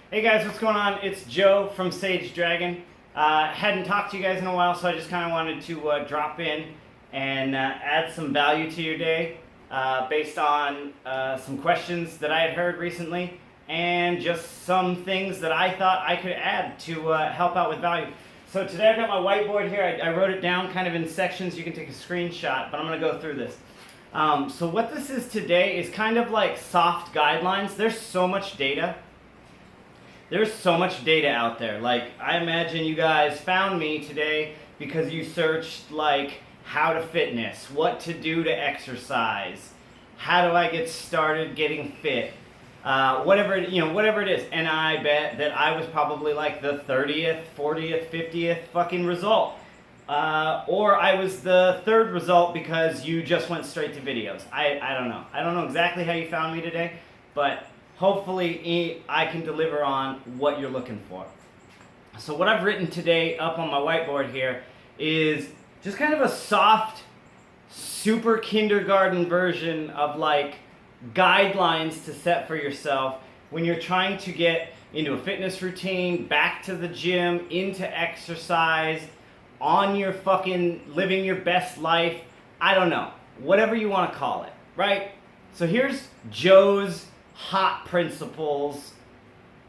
Hey guys, what's going on? It's Joe from Sage Dragon. Hadn't talked to you guys in a while, so I just kind of wanted to drop in and add some value to your day based on some questions that I had heard recently and just some things that I thought I could add to help out with value. So today I've got my whiteboard here. I wrote it down kind of in sections. You can take a screenshot, but I'm going to go through this. So what this is today is kind of like soft guidelines. There's so much data. There's so much data out there. Like, I imagine you guys found me today because you searched like how to fitness, what to do to exercise, how do I get started getting fit, whatever it is. And I bet that I was probably like the 30th, 40th, 50th fucking result. Or I was the third result because you just went straight to videos. I don't know. I don't know exactly how you found me today, but hopefully I can deliver on what you're looking for. So what I've written today up on my whiteboard here is just kind of a soft, super kindergarten version of like guidelines to set for yourself when you're trying to get into a fitness routine, back to the gym, into exercise, on your fucking living your best life. I don't know. Whatever you want to call it, right? So here's Joe's hot principles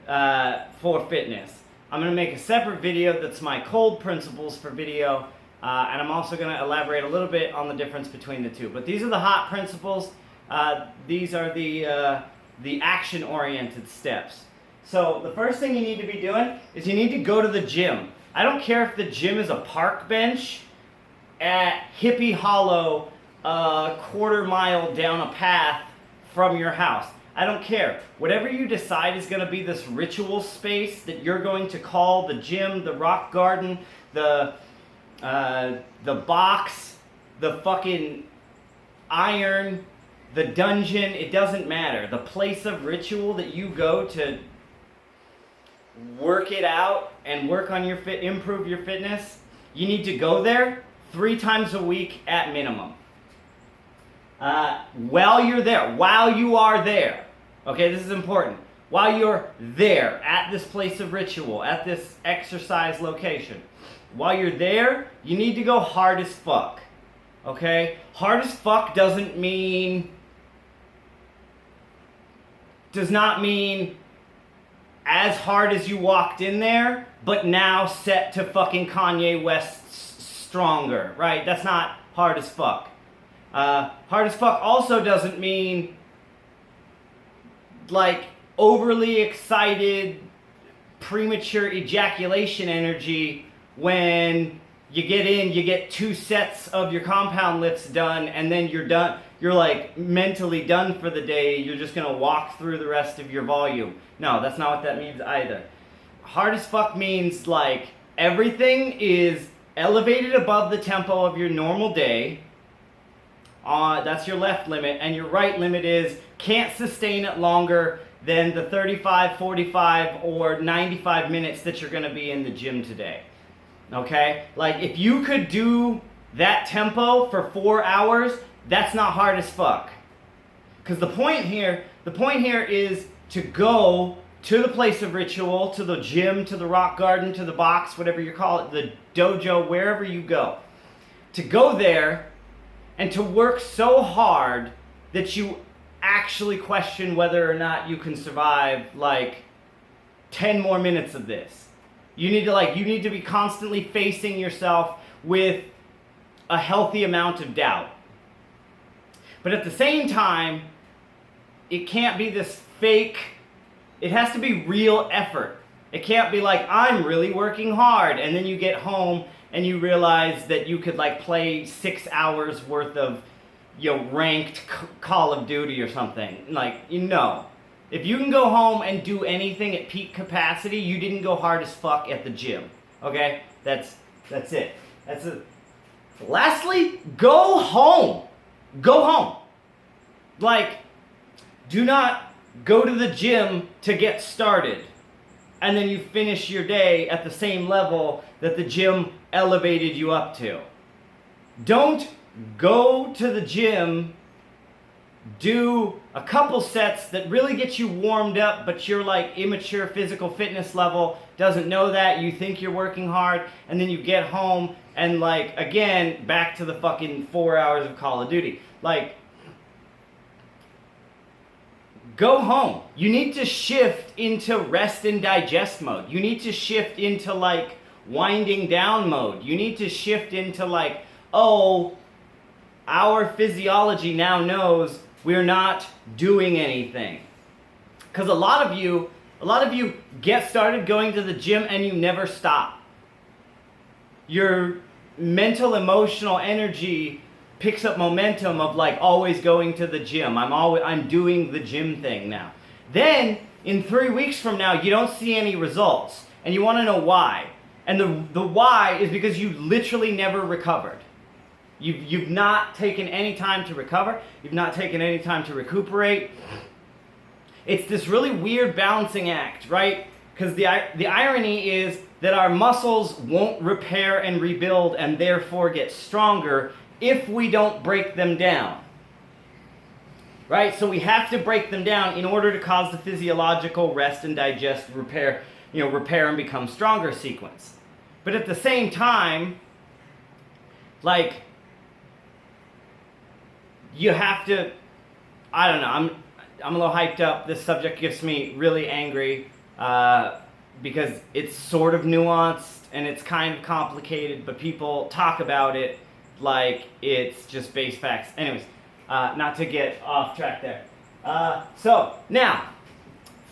for fitness. I'm going to make a separate video that's my cold principles for video, and I'm also going to elaborate a little bit on the difference between the two. But these are the hot principles. These are the action-oriented steps. So the first thing you need to be doing is you need to go to the gym. I don't care if the gym is a park bench at Hippie Hollow, a quarter mile down a path from your house. I don't care. Whatever you decide is going to be this ritual space that you're going to call the gym, the rock garden, the box, the fucking iron, the dungeon, it doesn't matter. The place of ritual that you go to work it out and work on your improve your fitness, you need to go there 3 times a week at minimum. While you are there, okay, this is important. While you're there at this place of ritual, at this exercise location, while you're there, you need to go hard as fuck. Okay? Hard as fuck does not mean as hard as you walked in there, but now set to fucking Kanye West's Stronger, right? That's not hard as fuck. Hard as fuck also doesn't mean like overly excited, premature ejaculation energy when you get in, you get 2 sets of your compound lifts done, and then you're done. You're like mentally done for the day. You're just gonna walk through the rest of your volume. No, that's not what that means either. Hard as fuck means like everything is elevated above the tempo of your normal day. That's your left limit, and your right limit is can't sustain it longer than the 35, 45, or 95 minutes that you're gonna be in the gym today. Okay? Like if you could do that tempo for 4 hours, that's not hard as fuck. Because the point here is to go to the place of ritual, to the gym, to the rock garden, to the box, whatever you call it, the dojo, wherever you go. To go there and to work so hard that you actually question whether or not you can survive like 10 more minutes of this. You need to be constantly facing yourself with a healthy amount of doubt. But at the same time, it can't be this fake, it has to be real effort. It can't be like, I'm really working hard, and then you get home and you realize that you could like play 6 hours worth of, ranked Call of Duty or something. Like, if you can go home and do anything at peak capacity, you didn't go hard as fuck at the gym. Okay? That's it. That's it. Lastly, go home. Go home. Like, do not go to the gym to get started and then you finish your day at the same level that the gym elevated you up to. Don't go to the gym do a couple sets that really get you warmed up, but your like immature physical fitness level doesn't know that. You think you're working hard, and then you get home and like again back to the fucking 4 hours of Call of Duty. Like, go home. You need to shift into rest and digest mode. You need to shift into like winding down mode. You need to shift into like, oh, our physiology now knows we're not doing anything. Because a lot of you get started going to the gym and you never stop. Your mental, emotional energy picks up momentum of like always going to the gym. I'm doing the gym thing now. Then in 3 weeks from now, you don't see any results and you want to know why. And the why is because you literally never recovered. You've not taken any time to recover. You've not taken any time to recuperate. It's this really weird balancing act, right? Because the irony is that our muscles won't repair and rebuild and therefore get stronger if we don't break them down. Right? So we have to break them down in order to cause the physiological rest and digest, repair and become stronger sequence. But at the same time, like, you have to, I don't know, I'm a little hyped up. This subject gets me really angry because it's sort of nuanced and it's kind of complicated, but people talk about it like it's just base facts. Anyways, not to get off track there. So, now,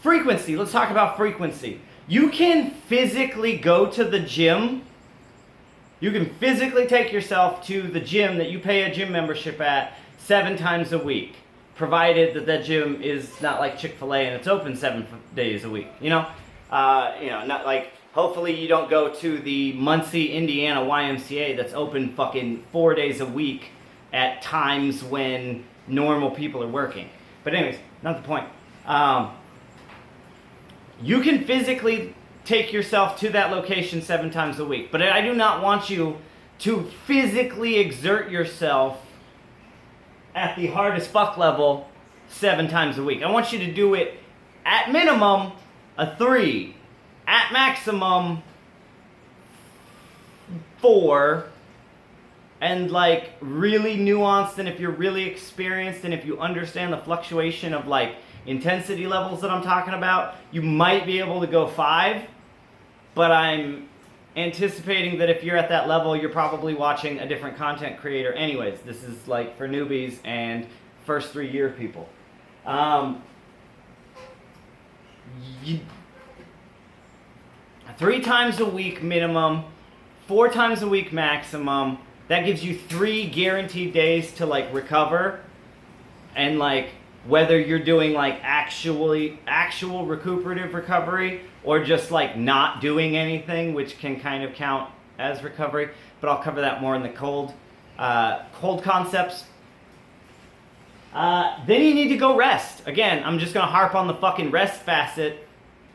frequency. Let's talk about frequency. You can physically go to the gym. You can physically take yourself to the gym that you pay a gym membership at 7 times a week, provided that that gym is not like Chick-fil-A and it's open 7 days a week. Not like, hopefully you don't go to the Muncie, Indiana YMCA that's open fucking 4 days a week at times when normal people are working. But anyways, not the point. You can physically take yourself to that location 7 times a week, but I do not want you to physically exert yourself at the hardest fuck level 7 times a week. I want you to do it at minimum a 3, at maximum 4, and like really nuanced, and if you're really experienced and if you understand the fluctuation of like intensity levels that I'm talking about, you might be able to go 5, but I'm anticipating that if you're at that level, you're probably watching a different content creator anyways. This is like for newbies and first 3-year people. 3 times a week minimum, 4 times a week maximum. That gives you 3 guaranteed days to like recover, and like whether you're doing like actual recuperative recovery or just like not doing anything, which can kind of count as recovery, but I'll cover that more in the cold concepts. Then you need to go rest. Again, I'm just gonna harp on the fucking rest facet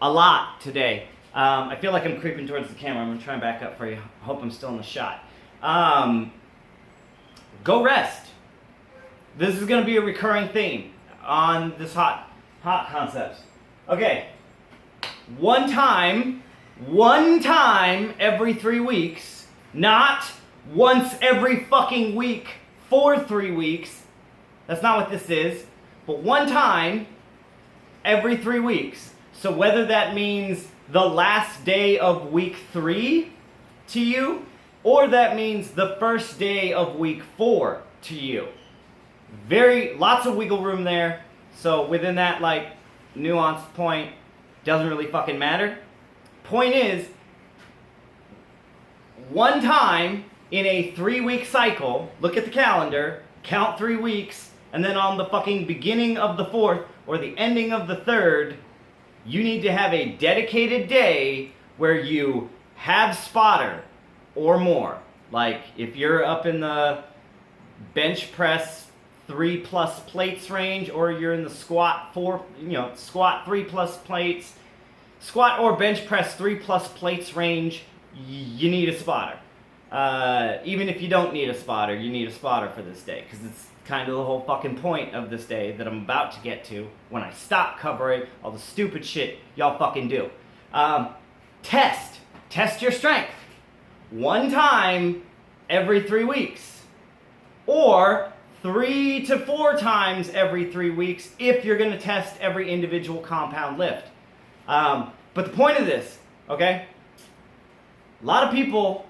a lot today. I feel like I'm creeping towards the camera. I'm gonna try and back up for you. I hope I'm still in the shot. Go rest. This is gonna be a recurring theme on this hot concepts. Okay. One time every 3 weeks, not once every fucking week for 3 weeks. That's not what this is. But one time every 3 weeks. So whether that means the last day of week 3 to you, or that means the first day of week 4 to you. Lots of wiggle room there. So within that like nuanced point, doesn't really fucking matter. Point is, one time in a 3-week cycle, look at the calendar, count 3 weeks, and then on the fucking beginning of the 4th or the ending of the 3rd, you need to have a dedicated day where you have spotter or more. Like if you're up in the bench press 3+ plates range, or you're in the squat 3+ plates, squat or bench press 3+ plates range, you need a spotter. Even if you don't need a spotter, you need a spotter for this day because kind of the whole fucking point of this day that I'm about to get to when I stop covering all the stupid shit y'all fucking do. Test your strength. 1 time every 3 weeks. Or 3 to 4 times every 3 weeks if you're going to test every individual compound lift. But the point of this, okay? A lot of people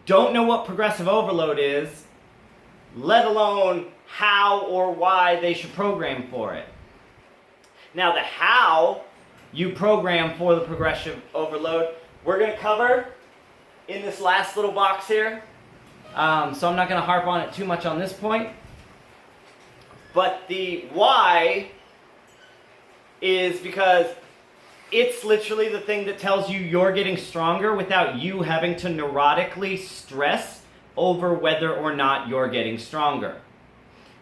don't know what progressive overload is, let alone how or why they should program for it. Now, the how you program for the progressive overload, we're going to cover in this last little box here. So I'm not going to harp on it too much on this point. But the why is because it's literally the thing that tells you you're getting stronger without you having to neurotically stress over whether or not you're getting stronger.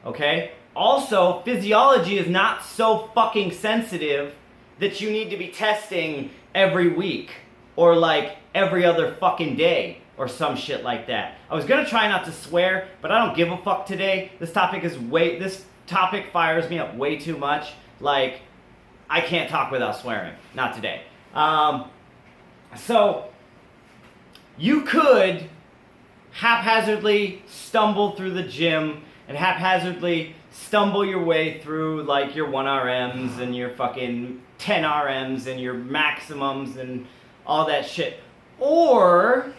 Okay? Also, physiology is not so fucking sensitive that you need to be testing every week or like every other fucking day or some shit like that. I was gonna try not to swear, but I don't give a fuck today. This topic fires me up way too much. Like, I can't talk without swearing. Not today. So, you could haphazardly stumble through the gym and haphazardly stumble your way through like your 1RMs and your fucking 10 RMs and your maximums and all that shit. Or,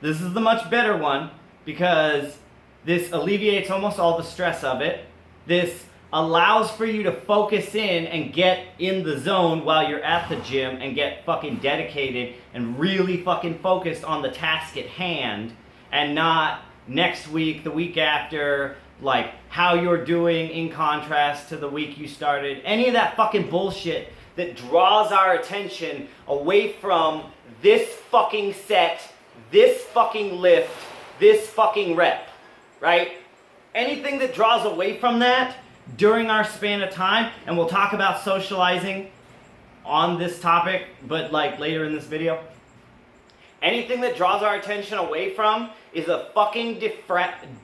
this is the much better one because this alleviates almost all the stress of it. This allows for you to focus in and get in the zone while you're at the gym and get fucking dedicated and really fucking focused on the task at hand and not next week, the week after, like how you're doing in contrast to the week you started. Any of that fucking bullshit that draws our attention away from this fucking set, this fucking lift, this fucking rep, right? Anything that draws away from that during our span of time, and we'll talk about socializing on this topic, but like later in this video. Anything that draws our attention away from is a fucking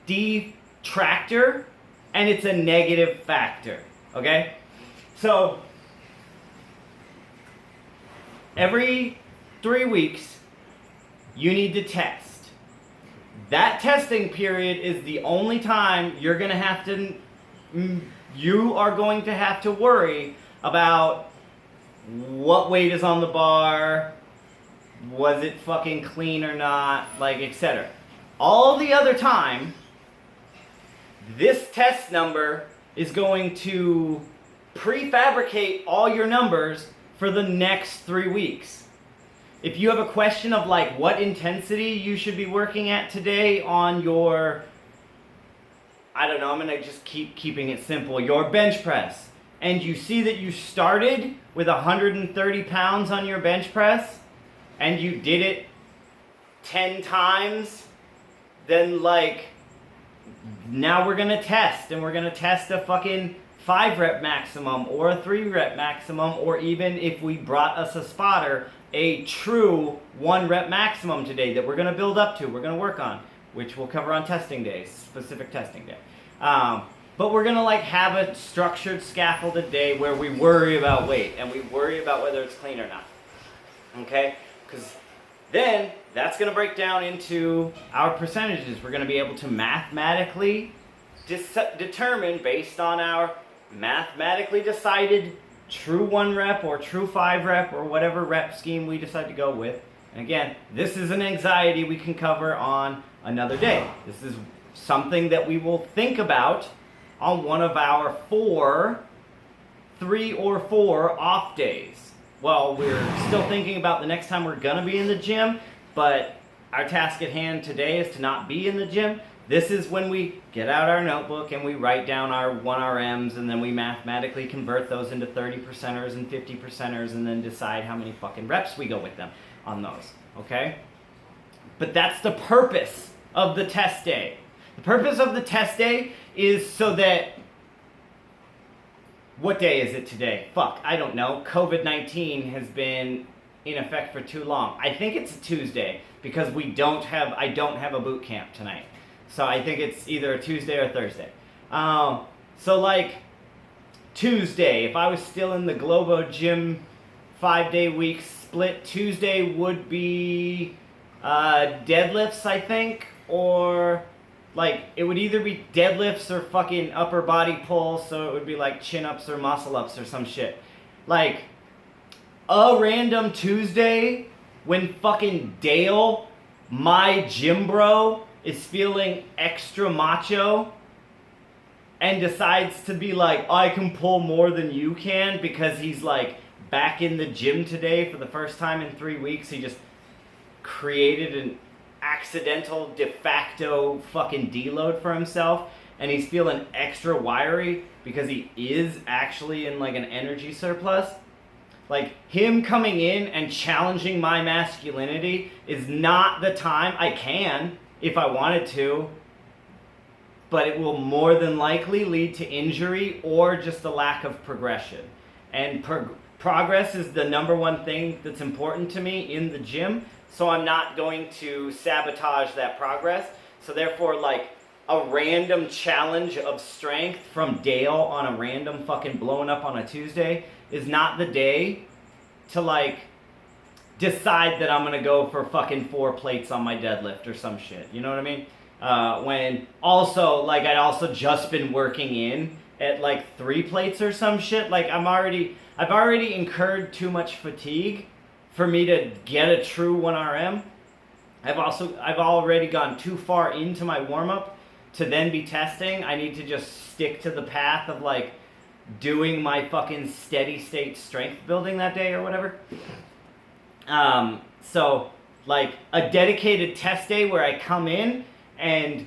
detractor, and it's a negative factor, okay? So, every 3 weeks, you need to test. That testing period is the only time you are going to have to worry about what weight is on the bar, was it fucking clean or not, like, etc. All the other time, this test number is going to prefabricate all your numbers for the next 3 weeks. If you have a question of like what intensity you should be working at today on your, I don't know, I'm going to just keeping it simple, your bench press, and you see that you started with 130 pounds on your bench press and you did it 10 times, then like now we're going to test, and we're going to test a fucking 5 rep maximum or a 3 rep maximum, or even if we brought us a spotter, a true 1 rep maximum today that we're going to build up to, we're going to work on, which we'll cover on testing days, specific testing day. But we're going to like have a structured scaffolded day where we worry about weight and we worry about whether it's clean or not. Okay? Because then that's going to break down into our percentages. We're going to be able to mathematically determine based on our mathematically decided true 1 rep or true 5 rep or whatever rep scheme we decide to go with. And again, this is an anxiety we can cover on another day. This is something that we will think about on one of our 3 or 4 off days. Well, we're still thinking about the next time we're gonna be in the gym, but our task at hand today is to not be in the gym. This is when we get out our notebook and we write down our 1RMs, and then we mathematically convert those into 30%ers and 50%ers, and then decide how many fucking reps we go with them on those, okay? But that's the purpose of the test day. The purpose of the test day is so that, what day is it today? Fuck, I don't know. COVID-19 has been in effect for too long. I think it's a Tuesday because I don't have a boot camp tonight. So I think it's either a Tuesday or Thursday. So like Tuesday, if I was still in the Globo Gym 5-day week split, Tuesday would be deadlifts, I think, or like it would either be deadlifts or fucking upper body pulls, so it would be like chin-ups or muscle-ups or some shit. Like a random Tuesday when fucking Dale, my gym bro, is feeling extra macho and decides to be like, I can pull more than you can because he's like back in the gym today for the first time in 3 weeks. He just created an accidental de facto fucking deload for himself, and he's feeling extra wiry because he is actually in like an energy surplus. Like him coming in and challenging my masculinity is not the time. I can if I wanted to, but it will more than likely lead to injury or just a lack of progression. And progress is the number one thing that's important to me in the gym, so I'm not going to sabotage that progress. So therefore, like, a random challenge of strength from Dale on a random fucking blowing up on a Tuesday is not the day to, like, decide that I'm gonna go for fucking 4 plates on my deadlift or some shit. You know what I mean? When also, like, I'd also just been working in at like 3 plates or some shit. Like I've already incurred too much fatigue for me to get a true 1RM. I've already gone too far into my warm-up to then be testing. I need to just stick to the path of like doing my fucking steady state strength building that day or whatever. So like a dedicated test day where I come in and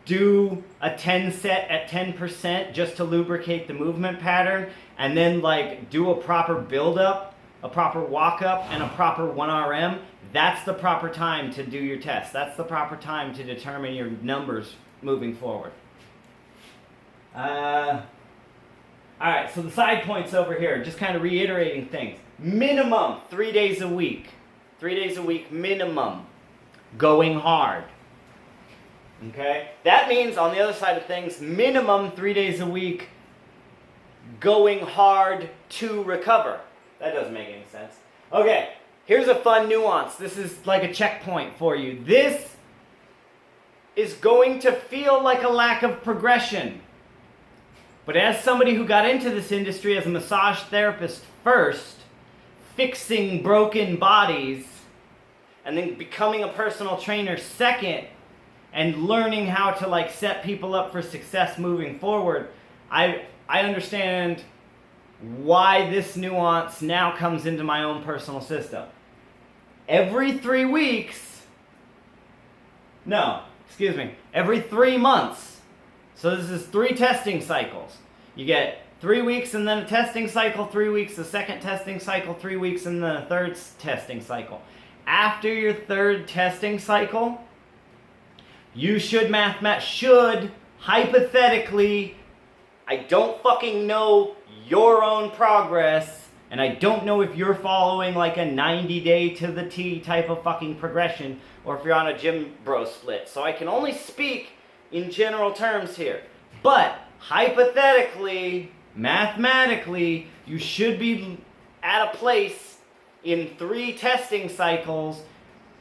do a 10 set at 10% just to lubricate the movement pattern, and then like do a proper build up, a proper walk up, and a proper 1RM. That's the proper time to do your test. That's the proper time to determine your numbers moving forward. Alright, so the side points over here, just kind of reiterating things. Minimum 3 days a week. 3 days a week minimum. Going hard. Okay? That means, on the other side of things, minimum 3 days a week going hard to recover. That doesn't make any sense. Okay, here's a fun nuance. This is like a checkpoint for you. This is going to feel like a lack of progression. But as somebody who got into this industry as a massage therapist first, fixing broken bodies, and then becoming a personal trainer second, and learning how to like set people up for success moving forward, I understand why this nuance now comes into my own personal system. Every 3 months. So this is 3 testing cycles. You get 3 weeks and then a testing cycle, 3 weeks, a second testing cycle, 3 weeks, and then a third testing cycle. After your third testing cycle, you should hypothetically, I don't fucking know your own progress, and I don't know if you're following like a 90-day to the T type of fucking progression, or if you're on a gym bro split. So I can only speak in general terms here. But hypothetically, mathematically, you should be at a place in 3 testing cycles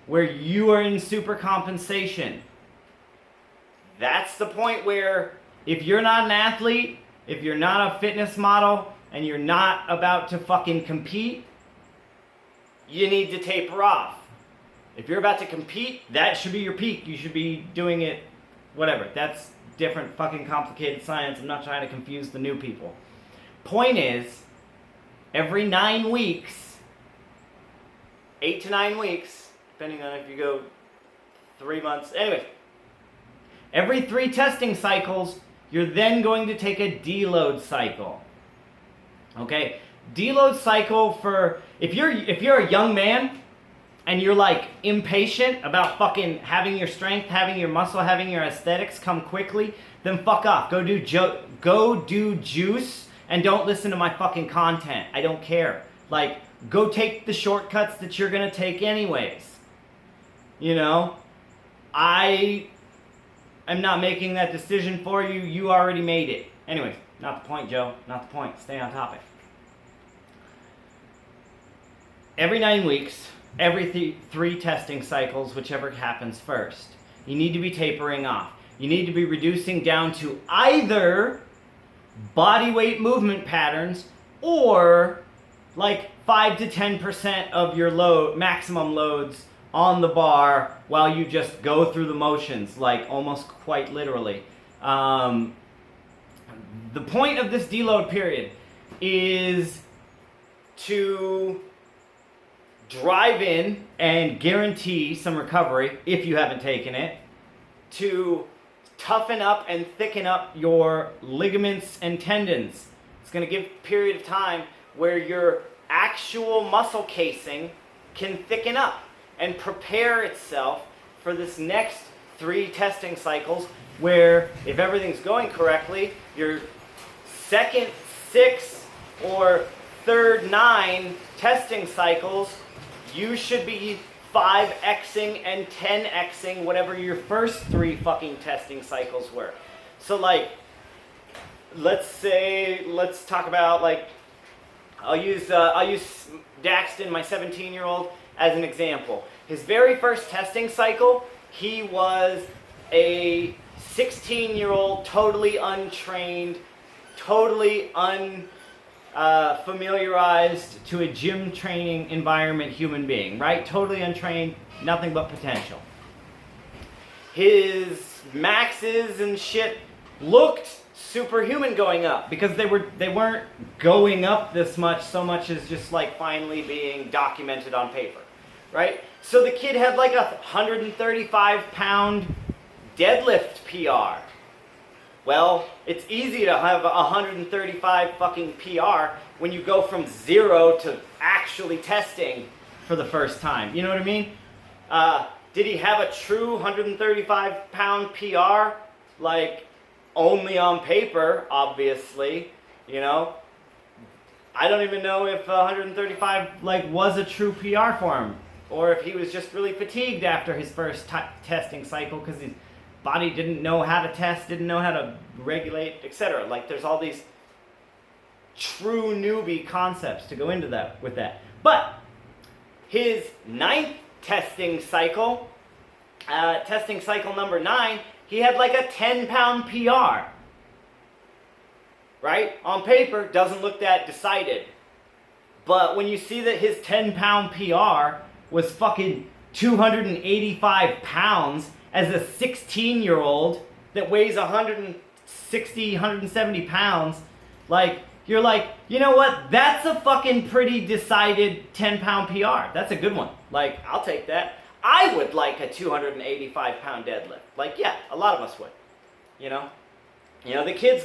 where you are in super compensation. That's the point where if you're not an athlete, if you're not a fitness model, and you're not about to fucking compete, you need to taper off. If you're about to compete, that should be your peak. You should be doing it, whatever. That's different fucking complicated science. I'm not trying to confuse the new people. Point is, every 9 weeks, 8 to 9 weeks, depending on if you go 3 months, anyways, every 3 testing cycles, you're then going to take a deload cycle. Okay? Deload cycle for, if you're a young man and you're like impatient about fucking having your strength, having your muscle, having your aesthetics come quickly, then fuck off. Go do juice and don't listen to my fucking content. I don't care. Like, go take the shortcuts that you're gonna take anyways. You know? I'm not making that decision for you. You already made it. Anyways, not the point, Joe. Not the point. Stay on topic. Every 9 weeks, every 3 testing cycles, whichever happens first, you need to be tapering off. You need to be reducing down to either body weight movement patterns or like 5 to 10% of your load, maximum loads on the bar while you just go through the motions, like almost quite literally. The point of this deload period is to drive in and guarantee some recovery if you haven't taken it, to toughen up and thicken up your ligaments and tendons. It's going to give a period of time where your actual muscle casing can thicken up and prepare itself for this next 3 testing cycles where, if everything's going correctly, your second 6 or third 9 testing cycles, you should be 5xing and 10xing whatever your first 3 fucking testing cycles were. So like, let's talk about like, I'll use Daxton, my 17-year-old, as an example. His very first testing cycle, he was a 16-year-old, totally untrained, totally familiarized to a gym training environment human being, right? Totally untrained, nothing but potential. His maxes and shit looked superhuman going up because they weren't going up this much so much as just like finally being documented on paper, right? So the kid had like a 135-pound deadlift PR. Well, it's easy to have a 135 fucking PR when you go from 0 to actually testing for the first time. You know what I mean? Did he have a true 135-pound PR? Like, only on paper, obviously, you know? I don't even know if 135 like was a true PR for him, or if he was just really fatigued after his first testing cycle because his body didn't know how to test, didn't know how to regulate, etc. Like, there's all these true newbie concepts to go into that with that. But his 9th testing cycle number 9, he had like a 10-pound PR. Right? On paper, doesn't look that decided. But when you see that his 10-pound PR was fucking 285 pounds as a 16-year-old that weighs 160, 170 pounds, like, you're like, you know what? That's a fucking pretty decided 10-pound PR. That's a good one. Like, I'll take that. I would like a 285-pound deadlift. Like, yeah, a lot of us would. You know, the kid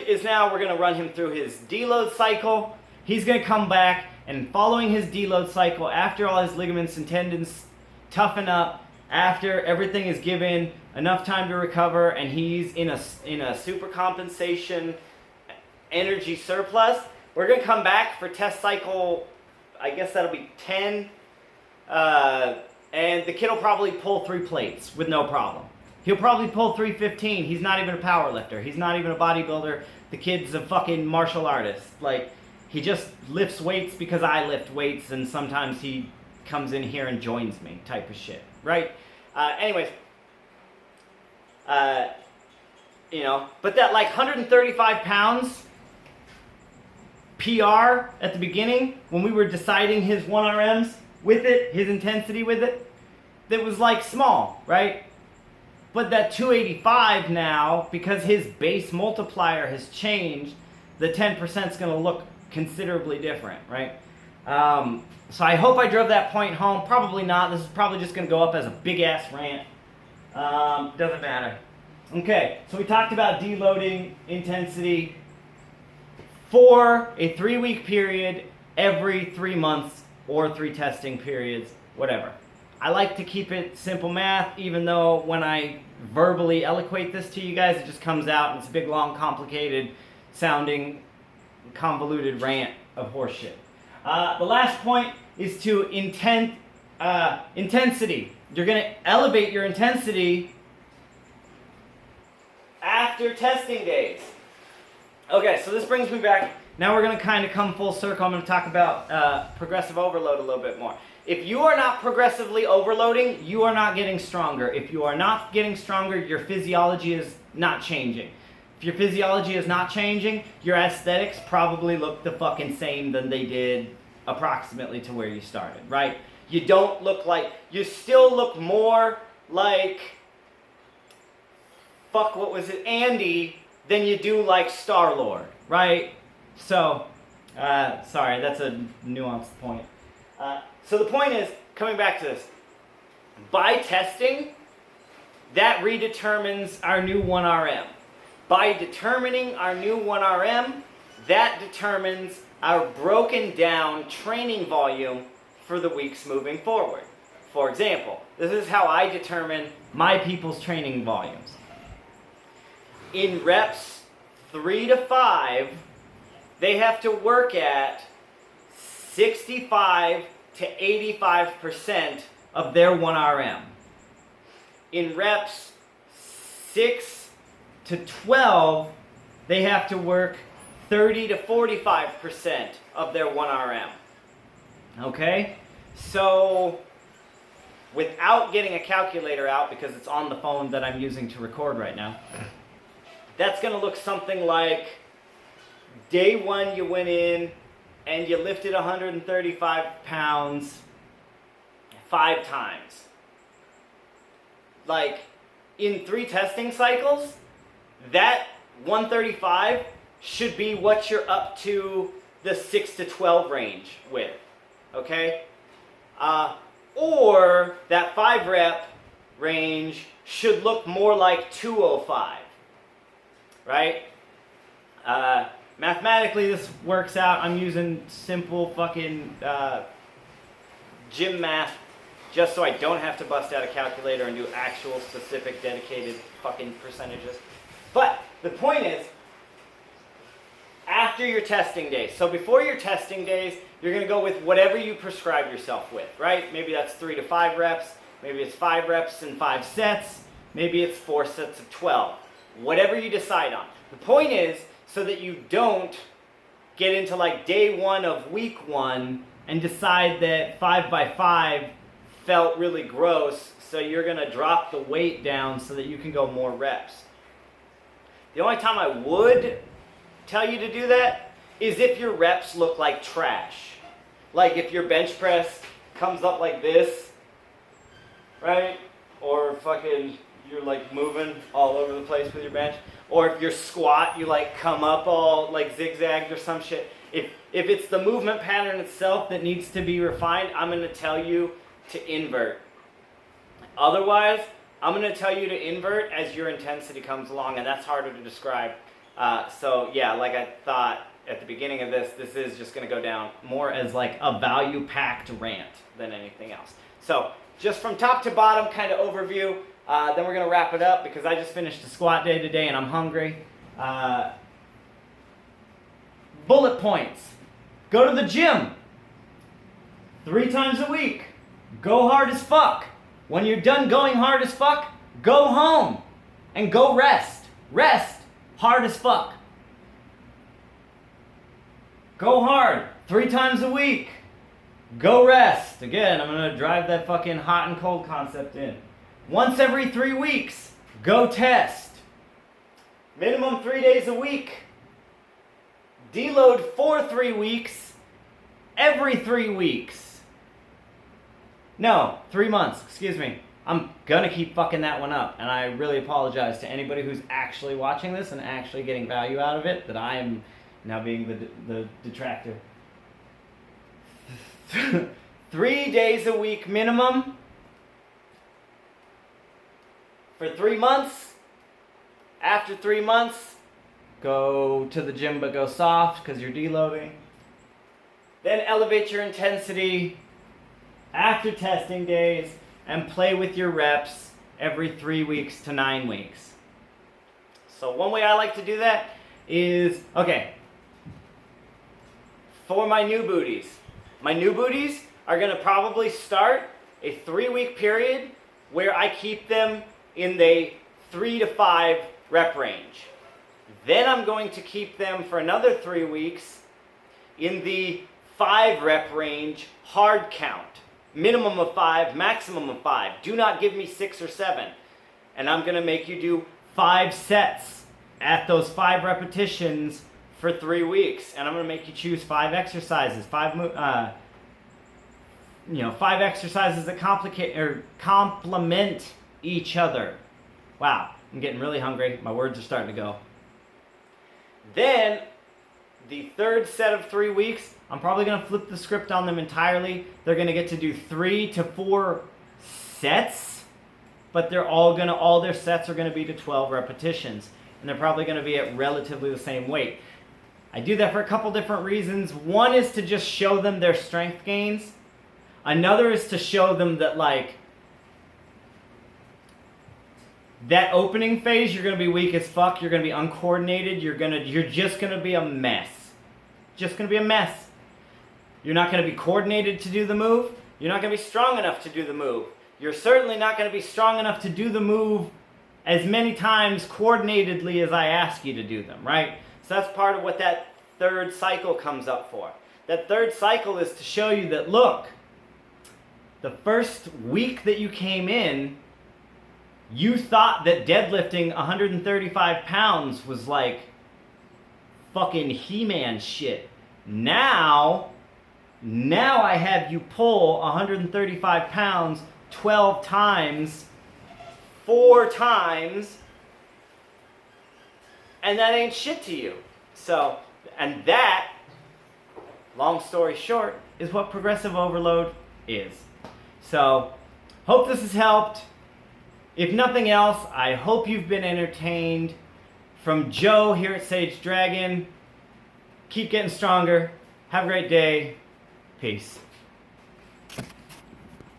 is now, we're going to run him through his deload cycle. He's going to come back, and following his deload cycle, after all his ligaments and tendons toughen up, after everything is given enough time to recover, and he's in a super compensation energy surplus, we're going to come back for test cycle, I guess that'll be 10, and the kid will probably pull 3 plates with no problem. He'll probably pull 315. He's not even a power lifter. He's not even a bodybuilder. The kid's a fucking martial artist. Like, he just lifts weights because I lift weights, and sometimes he comes in here and joins me, type of shit, right? Anyways, but that like 135 pounds PR at the beginning, when we were deciding his 1RMs with it, his intensity with it, that was like small, right? But that 285 now, because his base multiplier has changed, the 10% is going to look considerably different, right? So I hope I drove that point home. Probably not. This is probably just going to go up as a big-ass rant. Doesn't matter. Okay, so we talked about deloading intensity for a 3-week period every 3 months or 3 testing periods, whatever. I like to keep it simple math, even though when I verbally eloquate this to you guys, it just comes out and it's a big, long, complicated sounding, convoluted rant of horseshit. The last point is to intensity. You're going to elevate your intensity after testing days. Okay, so this brings me back. Now we're going to kind of come full circle. I'm going to talk about progressive overload a little bit more. If you are not progressively overloading, you are not getting stronger. If you are not getting stronger, your physiology is not changing. If your physiology is not changing, your aesthetics probably look the fucking same than they did approximately to where you started, right? You don't look like, you still look more like, fuck, what was it, Andy, than you do like Star-Lord, right? So, sorry, that's a nuanced point. So the point is, coming back to this, by testing, that redetermines our new 1RM. By determining our new 1RM, that determines our broken down training volume for the weeks moving forward. For example, this is how I determine my people's training volumes. In reps 3 to 5, they have to work at 65 to 85% of their 1RM. In reps 6 to 12, they have to work 30 to 45% of their 1RM. Okay? So, without getting a calculator out, because it's on the phone that I'm using to record right now, that's going to look something like day 1 you went in and you lifted 135 pounds 5 times. Like, in 3 testing cycles, that 135 should be what you're up to the 6 to 12 range with, okay? Or that 5 rep range should look more like 205, right? Mathematically, this works out. I'm using simple fucking gym math just so I don't have to bust out a calculator and do actual specific dedicated fucking percentages. But the point is, after your testing days, so before your testing days, you're going to go with whatever you prescribe yourself with, right? Maybe that's 3 to 5 reps, maybe it's 5 reps and 5 sets, maybe it's 4 sets of 12. Whatever you decide on. The point is, so that you don't get into like day 1 of week 1 and decide that 5 by 5 felt really gross, so you're going to drop the weight down so that you can go more reps. The only time I would tell you to do that is if your reps look like trash. Like if your bench press comes up like this, right? Or fucking you're like moving all over the place with your bench. Or if your squat, you like come up all like zigzagged or some shit. If it's the movement pattern itself that needs to be refined, I'm going to tell you to invert. Otherwise, I'm going to tell you to invert as your intensity comes along, and that's harder to describe. So yeah, like I thought at the beginning of this is just going to go down more as like a value-packed rant than anything else. So just from top to bottom kind of overview, then we're going to wrap it up because I just finished a squat day today and I'm hungry. Bullet points. Go to the gym 3 times a week. Go hard as fuck. When you're done going hard as fuck, go home and go rest. Rest hard as fuck. Go hard 3 times a week. Go rest. Again, I'm going to drive that fucking hot and cold concept in. Once every 3 weeks, go test. Minimum 3 days a week. Deload for 3 weeks, every 3 weeks. No, 3 months, excuse me. I'm gonna keep fucking that one up, and I really apologize to anybody who's actually watching this and actually getting value out of it, that I am now being the detractor. 3 days a week minimum for 3 months. After 3 months, go to the gym but go soft because you're deloading. Then elevate your intensity after testing days and play with your reps every 3 weeks to 9 weeks. So one way I like to do that is, okay, for my new booties are going to probably start a 3-week period where I keep them in the 3 to 5 rep range. Then I'm going to keep them for another 3 weeks in the 5 rep range, hard count. Minimum of 5, maximum of 5. Do not give me 6 or 7. And I'm going to make you do 5 sets at those 5 repetitions for 3 weeks. And I'm going to make you choose 5 exercises, 5 exercises that complement each other. Wow, I'm getting really hungry. My words are starting to go. Then, the third set of 3 weeks, I'm probably going to flip the script on them entirely. They're going to get to do 3 to 4 sets, but all their sets are going to be to 12 repetitions. And they're probably going to be at relatively the same weight. I do that for a couple different reasons. One is to just show them their strength gains. Another is to show them that, like, that opening phase, you're going to be weak as fuck. You're going to be uncoordinated. You're just going to be a mess. Just going to be a mess. You're not going to be coordinated to do the move. You're not going to be strong enough to do the move. You're certainly not going to be strong enough to do the move as many times coordinatedly as I ask you to do them, right? So that's part of what that third cycle comes up for. That third cycle is to show you that, look, the first week that you came in, you thought that deadlifting 135 pounds was like fucking He-Man shit. Now I have you pull 135 pounds 12 times, 4 times, and that ain't shit to you. So, and that, long story short, is what progressive overload is. So, hope this has helped. If nothing else, I hope you've been entertained. From Joe here at Sage Dragon, keep getting stronger. Have a great day. Peace.